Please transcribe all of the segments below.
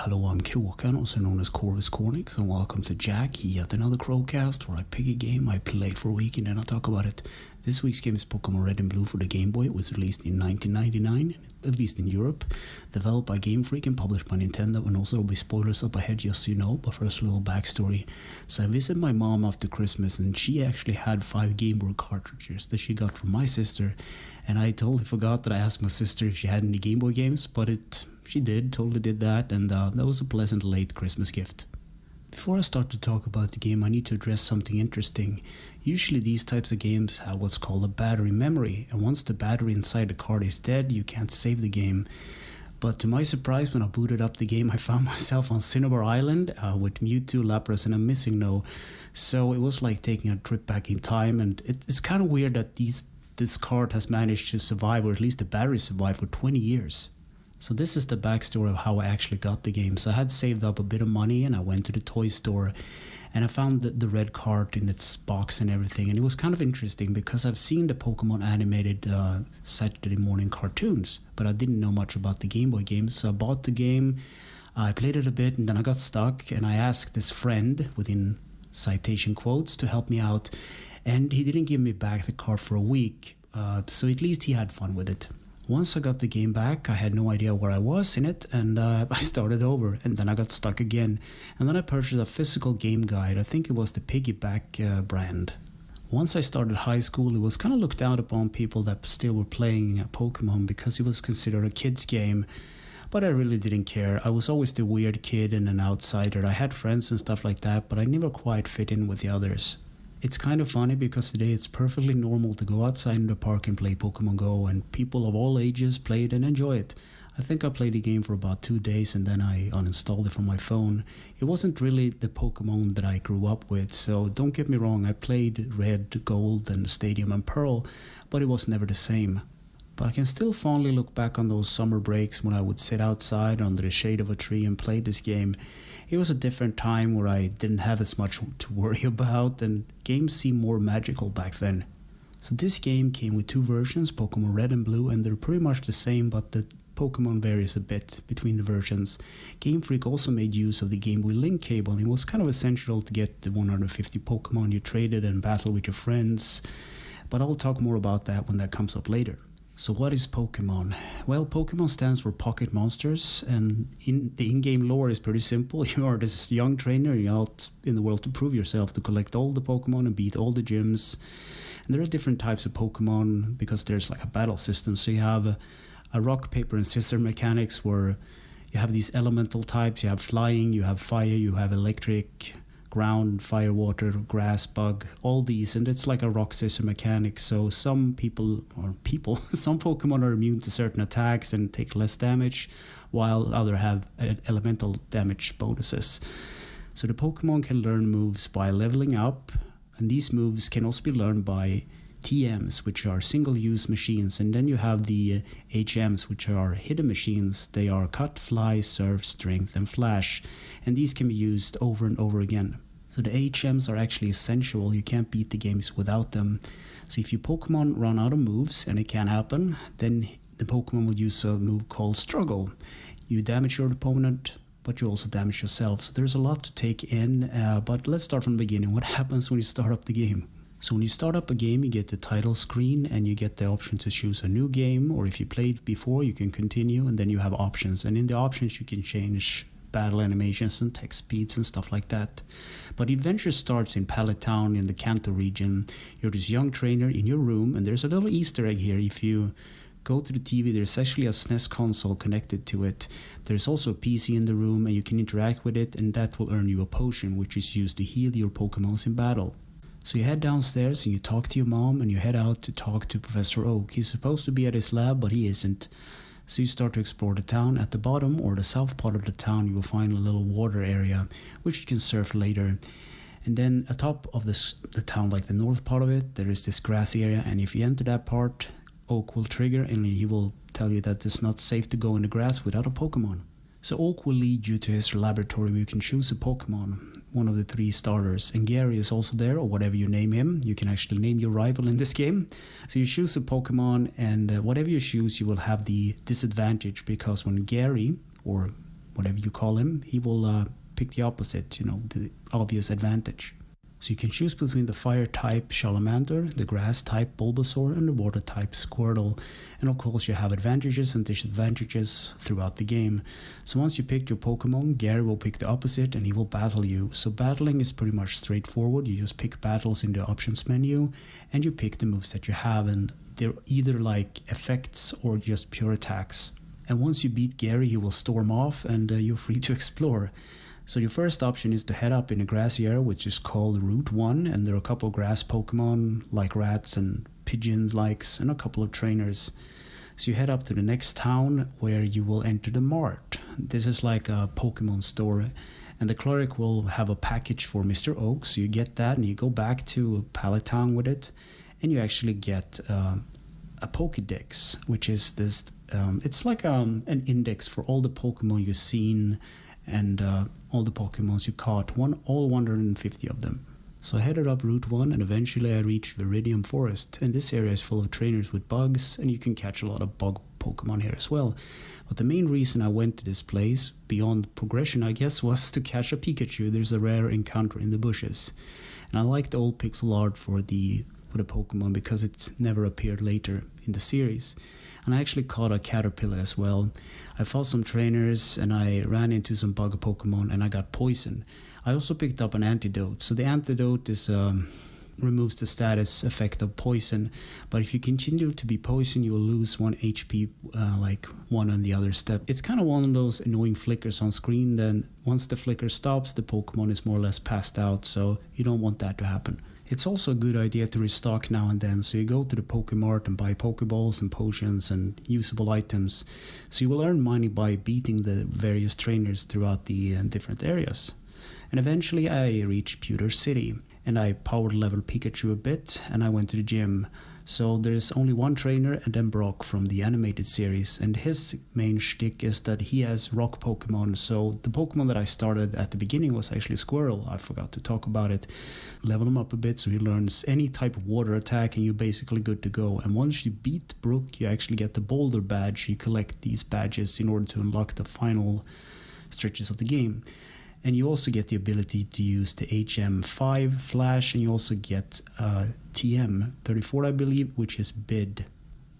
Hello, I'm Kråkan, also known as Corvus Cornix, and welcome to Yacc, yet another Crowcast, where I pick a game I played for a week and then I talk about it. This week's game is Pokémon Red and Blue for the Gameboy. It was released in 1999, at least in Europe, developed by Game Freak and published by Nintendo, and also there'll be spoilers up ahead just so you know, but first a little backstory. So I visited my mom after Christmas, and she actually had 5 Game Boy cartridges that she got from my sister, and I totally forgot that I asked my sister if she had any Game Boy games, but she totally did that, and that was a pleasant late Christmas gift. Before I start to talk about the game, I need to address something interesting. Usually these types of games have what's called a battery memory, and once the battery inside the card is dead, you can't save the game. But to my surprise, when I booted up the game, I found myself on Cinnabar Island with Mewtwo, Lapras, and a missing So it was like taking a trip back in time, and it's kind of weird that this card has managed to survive, or at least the battery survived for 20 years. So this is the backstory of how I actually got the game. So I had saved up a bit of money and I went to the toy store and I found the red cart in its box and everything. And it was kind of interesting because I've seen the Pokemon animated Saturday morning cartoons, but I didn't know much about the Game Boy game. So I bought the game, I played it a bit, and then I got stuck and I asked this friend, within citation quotes, to help me out. And he didn't give me back the card for a week, so at least he had fun with it. Once I got the game back, I had no idea where I was in it, and I started over, and then I got stuck again. And then I purchased a physical game guide. I think it was the Piggyback brand. Once I started high school, it was kind of looked down upon people that still were playing Pokemon because it was considered a kid's game. But I really didn't care. I was always the weird kid and an outsider. I had friends and stuff like that, but I never quite fit in with the others. It's kind of funny because today it's perfectly normal to go outside in the park and play Pokemon Go, and people of all ages play it and enjoy it. I think I played the game for about 2 days and then I uninstalled it from my phone. It wasn't really the Pokemon that I grew up with, so don't get me wrong, I played Red, Gold, and Stadium and Pearl, but it was never the same. But I can still fondly look back on those summer breaks when I would sit outside under the shade of a tree and play this game. It was a different time where I didn't have as much to worry about, and games seemed more magical back then. So this game came with 2 versions, Pokémon Red and Blue, and they're pretty much the same, but the Pokemon varies a bit between the versions. Game Freak also made use of the Game Boy Link cable, and it was kind of essential to get the 150 Pokemon you traded and battle with your friends, but I'll talk more about that when that comes up later. So what is Pokemon? Well, Pokemon stands for Pocket Monsters, and the in-game lore is pretty simple. You are this young trainer, you're out in the world to prove yourself, to collect all the Pokemon and beat all the gyms. And there are different types of Pokemon because there's like a battle system. So you have a rock, paper, and scissors mechanics where you have these elemental types, you have flying, you have fire, you have electric, ground, fire, water, grass, bug, all these, and it's like a rock scissor mechanic. So some Pokemon are immune to certain attacks and take less damage, while others have elemental damage bonuses. So the Pokemon can learn moves by leveling up, and these moves can also be learned by TMs, which are single-use machines, and then you have the HMs, which are hidden machines. They are Cut, Fly, Surf, Strength, and Flash, and these can be used over and over again. So the HMs are actually essential. You can't beat the games without them. So if your Pokemon run out of moves, and it can happen, then the Pokemon will use a move called Struggle. You damage your opponent, but you also damage yourself. So there's a lot to take in, but let's start from the beginning. What happens when you start up the game? So when you start up a game, you get the title screen and you get the option to choose a new game, or if you played before, you can continue, and then you have options. And in the options, you can change battle animations and text speeds and stuff like that. But the adventure starts in Pallet Town in the Kanto region. You're this young trainer in your room, and there's a little Easter egg here. If you go to the TV, there's actually a SNES console connected to it. There's also a PC in the room, and you can interact with it, and that will earn you a potion, which is used to heal your Pokemons in battle. So you head downstairs and you talk to your mom, and you head out to talk to Professor Oak. He's supposed to be at his lab, but he isn't. So you start to explore the town. At the bottom, or the south part of the town, you will find a little water area, which you can surf later. And then atop of the town, like the north part of it, there is this grassy area, and if you enter that part, Oak will trigger, and he will tell you that it's not safe to go in the grass without a Pokemon. So Oak will lead you to his laboratory where you can choose a Pokemon, one of the 3 starters. And Gary is also there, or whatever you name him. You can actually name your rival in this game. So you choose a Pokemon, and whatever you choose, you will have the disadvantage, because when Gary, or whatever you call him, he will pick the opposite, the obvious advantage. So you can choose between the fire type Charmander, the grass type Bulbasaur, and the water type Squirtle. And of course you have advantages and disadvantages throughout the game. So once you pick your Pokemon, Gary will pick the opposite and he will battle you. So battling is pretty much straightforward. You just pick battles in the options menu and you pick the moves that you have, and they're either like effects or just pure attacks. And once you beat Gary, he will storm off and you're free to explore. So your first option is to head up in a grassy area, which is called Route 1, and there are a couple of grass Pokemon like rats and pigeons likes and a couple of trainers. So you head up to the next town where you will enter the mart. This is like a Pokemon store, and the cleric will have a package for Mr. Oak, so you get that and you go back to Pallet Town with it, and you actually get a Pokédex, which is this, it's like an index for all the Pokemon you've seen and all the Pokemons you caught, all 150 of them. So I headed up Route 1 and eventually I reached Viridian Forest, and this area is full of trainers with bugs and you can catch a lot of bug Pokemon here as well. But the main reason I went to this place, beyond progression I guess, was to catch a Pikachu. There's a rare encounter in the bushes. And I like the old pixel art for the Pokemon because it's never appeared later in the series. And I actually caught a Caterpillar as well. I fought some trainers and I ran into some bug Pokemon and I got poisoned. I also picked up an antidote. So the antidote is removes the status effect of poison, but if you continue to be poisoned you will lose 1 HP like one on the other step. It's kind of one of those annoying flickers on screen. Then once the flicker stops, the Pokemon is more or less passed out, so you don't want that to happen. It's also a good idea to restock now and then, so you go to the Pokemart and buy Pokeballs and potions and usable items. So you will earn money by beating the various trainers throughout the different areas. And eventually I reached Pewter City, and I powered level Pikachu a bit and I went to the gym. So there's only one trainer and then Brock from the animated series, and his main shtick is that he has rock Pokemon. So the Pokemon that I started at the beginning was actually Squirrel. I forgot to talk about it. Level him up a bit so he learns any type of water attack and you're basically good to go. And once you beat Brook, you actually get the Boulder badge. You collect these badges in order to unlock the final stretches of the game. And you also get the ability to use the HM5 flash, and you also get TM34 I believe, which is bide.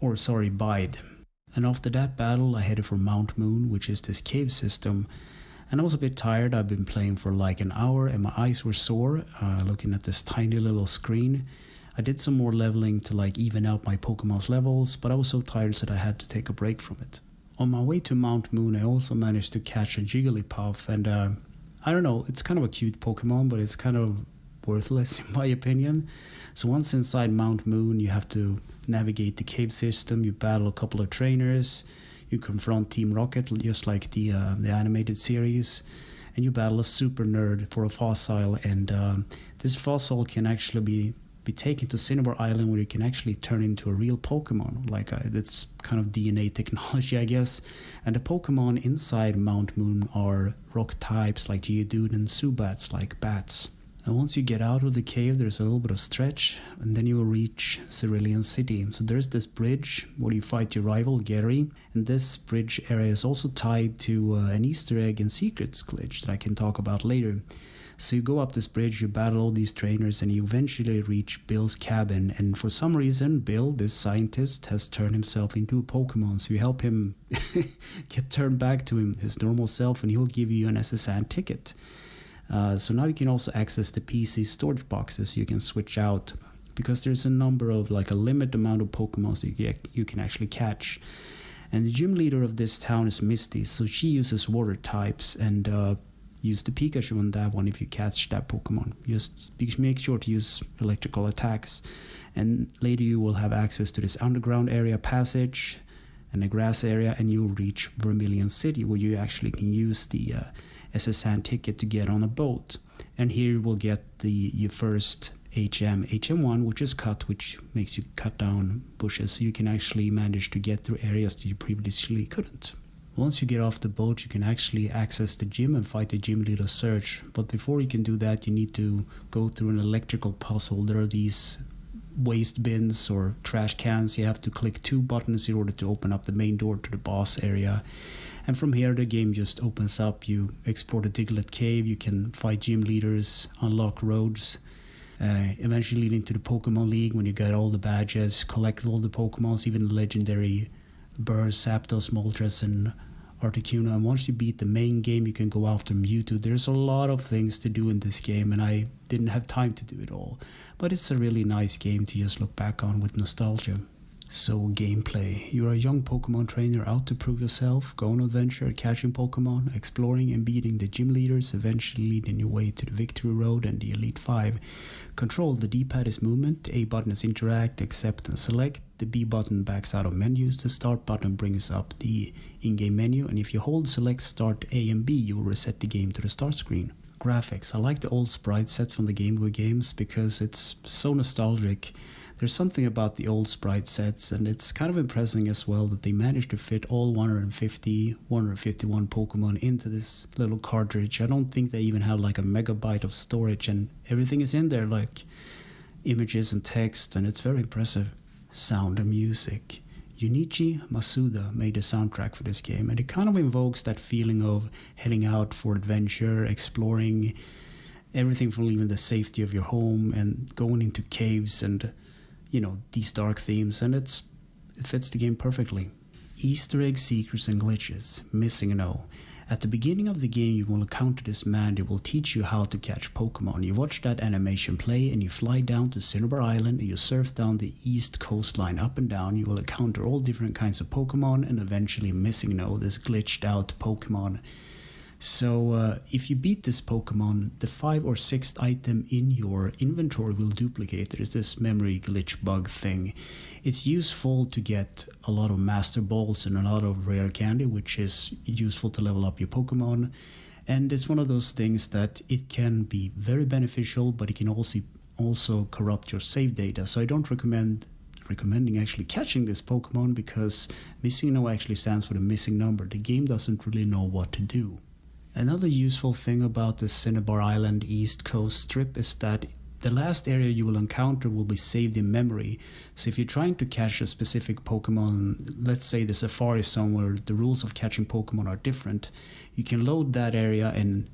And after that battle I headed for Mount Moon, which is this cave system. And I was a bit tired. I've been playing for like an hour and my eyes were sore looking at this tiny little screen. I did some more leveling to like even out my Pokemon's levels, but I was so tired that I had to take a break from it. On my way to Mount Moon I also managed to catch a Jigglypuff, and I don't know, it's kind of a cute Pokemon, but it's kind of worthless in my opinion. So once inside Mount Moon, you have to navigate the cave system, you battle a couple of trainers, you confront Team Rocket just like the animated series, and you battle a super nerd for a fossil, and this fossil can actually be taken to Cinnabar Island where you can actually turn into a real Pokemon. Like it's kind of DNA technology I guess. And the Pokemon inside Mount Moon are rock types like Geodude and Zubats like bats. And once you get out of the cave there's a little bit of stretch and then you will reach Cerulean City. So there's this bridge where you fight your rival Gary, and this bridge area is also tied to an Easter egg and secrets glitch that I can talk about later. So you go up this bridge, you battle all these trainers, and you eventually reach Bill's cabin. And for some reason, Bill, this scientist, has turned himself into a Pokemon. So you help him get turned back to his normal self, and he'll give you an SSN ticket. So now you can also access the PC storage boxes. You can switch out, because there's a number of, like a limited amount of Pokemon that you can actually catch. And the gym leader of this town is Misty, so she uses water types, and use the Pikachu on that one if you catch that Pokemon. Just make sure to use electrical attacks. And later you will have access to this underground area passage and a grass area, and you'll reach Vermilion City where you actually can use the SSN ticket to get on a boat. And here you will get your first HM1, which is cut, which makes you cut down bushes, so you can actually manage to get through areas that you previously couldn't. Once you get off the boat, you can actually access the gym and fight the gym leader Surge. But before you can do that, you need to go through an electrical puzzle. There are these waste bins or trash cans. You have to click 2 buttons in order to open up the main door to the boss area. And from here, the game just opens up. You explore the Diglett Cave, you can fight gym leaders, unlock roads, eventually leading to the Pokemon League when you get all the badges, collect all the Pokemons, even the legendary Burr, Zapdos, Moltres, and Articuno. And once you beat the main game, you can go after Mewtwo. There's a lot of things to do in this game, and I didn't have time to do it all. But it's a really nice game to just look back on with nostalgia. So, gameplay. You're a young Pokemon trainer out to prove yourself, go on an adventure, catching Pokemon, exploring and beating the gym leaders, eventually leading your way to the Victory Road and the Elite 5. Control. The D-pad is movement, the A button is interact, accept and select, the B button backs out of menus, the start button brings up the in-game menu, and if you hold select start A and B, you will reset the game to the start screen. Graphics. I like the old sprite set from the Game Boy games because it's so nostalgic. There's something about the old sprite sets, and it's kind of impressive as well that they managed to fit all 151 Pokemon into this little cartridge. I don't think they even have like a megabyte of storage, and everything is in there, like images and text, and it's very impressive. Sound and music. Junichi Masuda made the soundtrack for this game, and it kind of invokes that feeling of heading out for adventure, exploring everything from even the safety of your home and going into caves and these dark themes, and it fits the game perfectly. Easter egg secrets and glitches. Missing an O. At the beginning of the game, you will encounter this man that will teach you how to catch Pokemon. You watch that animation play and you fly down to Cinnabar Island and you surf down the east coastline up and down. You will encounter all different kinds of Pokemon and eventually Missing an O, this glitched out Pokemon. So if you beat this Pokemon, the 5th or 6th item in your inventory will duplicate. There's this memory glitch bug thing. It's useful to get a lot of Master Balls and a lot of rare candy, which is useful to level up your Pokemon. And it's one of those things that it can be very beneficial, but it can also corrupt your save data. So I don't recommending actually catching this Pokemon, because Missing No actually stands for the missing number. The game doesn't really know what to do. Another useful thing about the Cinnabar Island East Coast strip is that the last area you will encounter will be saved in memory. So if you're trying to catch a specific Pokemon, let's say the Safari Zone where the rules of catching Pokemon are different, you can load that area and,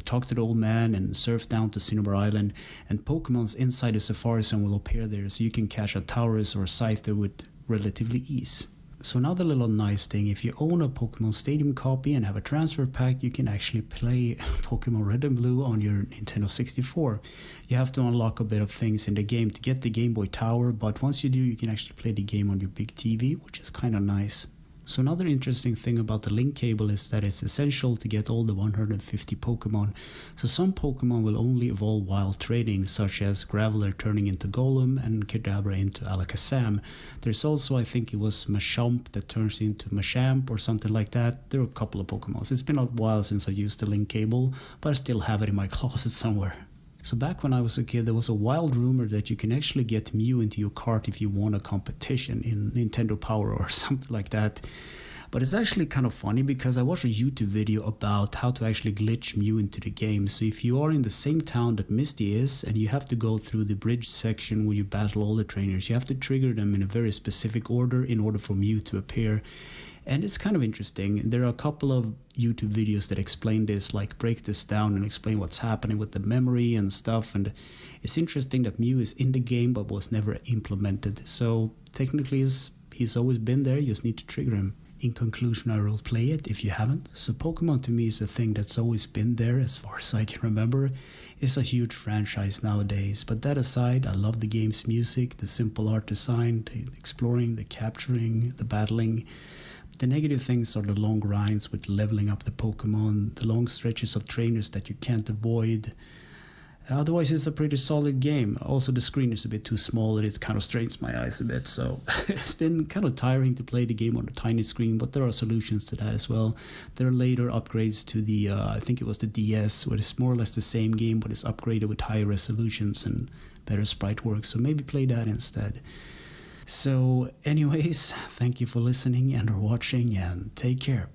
talk to the old man and surf down to Cinnabar Island, and Pokemons inside the Safari Zone will appear there, so you can catch a Taurus or a Scyther with relatively ease. So another little nice thing, if you own a Pokemon Stadium copy and have a transfer pack, you can actually play Pokemon Red and Blue on your Nintendo 64. You have to unlock a bit of things in the game to get the Game Boy Tower, but once you do, you can actually play the game on your big TV, which is kind of nice. So another interesting thing about the link cable is that it's essential to get all the 150 Pokemon. So some Pokemon will only evolve while trading, such as Graveler turning into Golem and Kadabra into Alakazam. There's also, I think it was Machamp that turns into Machamp or something like that. There are a couple of Pokemons. It's been a while since I used the link cable, but I still have it in my closet somewhere. So back when I was a kid, there was a wild rumor that you can actually get Mew into your cart if you won a competition in Nintendo Power or something like that. But it's actually kind of funny because I watched a YouTube video about how to actually glitch Mew into the game. So if you are in the same town that Misty is and you have to go through the bridge section where you battle all the trainers, you have to trigger them in a very specific order in order for Mew to appear. And it's kind of interesting. There are a couple of YouTube videos that explain this, like break this down and explain what's happening with the memory and stuff. And it's interesting that Mew is in the game but was never implemented. So technically he's always been there, you just need to trigger him. In conclusion, I will play it if you haven't. So Pokemon to me is a thing that's always been there as far as I can remember. It's a huge franchise nowadays. But that aside, I love the game's music, the simple art design, the exploring, the capturing, the battling. The negative things are the long grinds with leveling up the Pokemon, the long stretches of trainers that you can't avoid. Otherwise, it's a pretty solid game. Also, the screen is a bit too small and it kind of strains my eyes a bit. So it's been kind of tiring to play the game on a tiny screen, but there are solutions to that as well. There are later upgrades to the, I think it was the DS, where it's more or less the same game, but it's upgraded with higher resolutions and better sprite work. So maybe play that instead. So anyways, thank you for listening and watching, and take care.